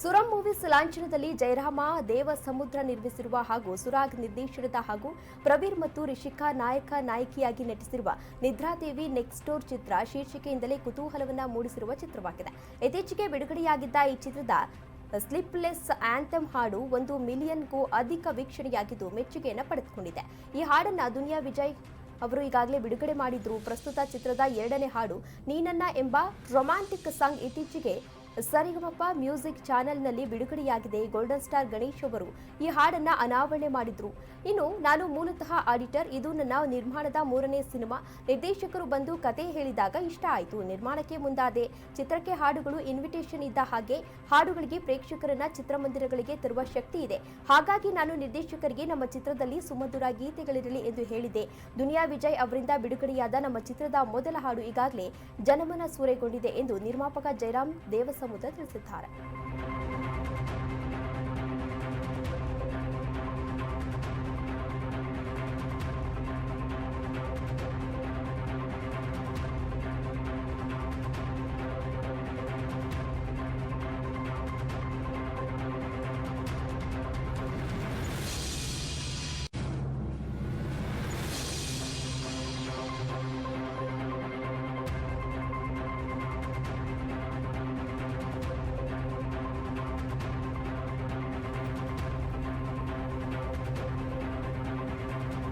ಸುರಂ movies ಲಾಂಛನದಲ್ಲಿ Jayarama Devasamudra ನಿರ್ಮಿಸಿರುವ ಹಾಗೂ ಸುರಾಗ್ ನಿರ್ದೇಶನದ ಹಾಗೂ ಪ್ರವೀರ್ ಮತ್ತು ರಿಷಿಕಾ ನಾಯಕಿಯಾಗಿ ನಟಿಸಿರುವ ನಿದ್ರಾದೇವಿ ನೆಕ್ಸ್ಟ್ ಡೋರ್ ಚಿತ್ರ ಶೀರ್ಷಿಕೆಯಿಂದಲೇ ಕುತೂಹಲವನ್ನ ಮೂಡಿಸಿರುವ ಚಿತ್ರವಾಗಿದೆ. ಇತ್ತೀಚೆಗೆ ಬಿಡುಗಡೆಯಾಗಿದ್ದ ಈ ಚಿತ್ರದ ಸ್ಲಿಪ್ಲೆಸ್ ಆಂಥಮ್ ಹಾಡು 1 ಮಿಲಿಯನ್ಗೂ ಅಧಿಕ ವೀಕ್ಷಣೆಯಾಗಿದ್ದು ಮೆಚ್ಚುಗೆಯನ್ನು ಪಡೆದುಕೊಂಡಿದೆ. ಈ ಹಾಡನ್ನ ದುನಿಯಾ ವಿಜಯ್ ಅವರು ಈಗಾಗಲೇ ಬಿಡುಗಡೆ ಮಾಡಿದ್ರು. ಪ್ರಸ್ತುತ ಚಿತ್ರದ 2ನೇ ಹಾಡು ನೀನನ್ನ ಎಂಬ ರೊಮ್ಯಾಂಟಿಕ್ ಸಾಂಗ್ ಇತ್ತೀಚೆಗೆ ಸರಿಗಮಪ ಮ್ಯೂಸಿಕ್ ಚಾನೆಲ್ನಲ್ಲಿ ಬಿಡುಗಡೆಯಾಗಿದೆ. ಗೋಲ್ಡನ್ ಸ್ಟಾರ್ ಗಣೇಶ್ ಅವರು ಈ ಹಾಡನ್ನ ಅನಾವರಣೆ ಮಾಡಿದ್ರು. ಇನ್ನು ನಾನು ಮೂಲತಃ ಆಡಿಟರ್, ಇದು ನನ್ನ ನಿರ್ಮಾಣದ 3ನೇ ಸಿನಿಮಾ. ನಿರ್ದೇಶಕರು ಬಂದು ಕತೆ ಹೇಳಿದಾಗ ಇಷ್ಟ ಆಯಿತು, ನಿರ್ಮಾಣಕ್ಕೆ ಮುಂದಾದೆ. ಚಿತ್ರಕ್ಕೆ ಹಾಡುಗಳು ಇನ್ವಿಟೇಷನ್ ಇದ್ದ ಹಾಗೆ ಹಾಡುಗಳಿಗೆ ಪ್ರೇಕ್ಷಕರನ್ನ ಚಿತ್ರಮಂದಿರಗಳಿಗೆ ತರುವ ಶಕ್ತಿ ಇದೆ. ಹಾಗಾಗಿ ನಾನು ನಿರ್ದೇಶಕರಿಗೆ ನಮ್ಮ ಚಿತ್ರದಲ್ಲಿ ಸುಮಧುರ ಗೀತೆಗಳಿರಲಿ ಎಂದು ಹೇಳಿದೆ. ದುನಿಯಾ ವಿಜಯ್ ಅವರಿಂದ ಬಿಡುಗಡೆಯಾದ ನಮ್ಮ ಚಿತ್ರದ ಮೊದಲ ಹಾಡು ಈಗಾಗಲೇ ಜನಮನ ಸೂರೆಗೊಂಡಿದೆ ಎಂದು ನಿರ್ಮಾಪಕ ಜಯರಾಮ್ ದೇವಸಮುದ್ರ ತಿಳಿಸಿದ್ದಾರೆ.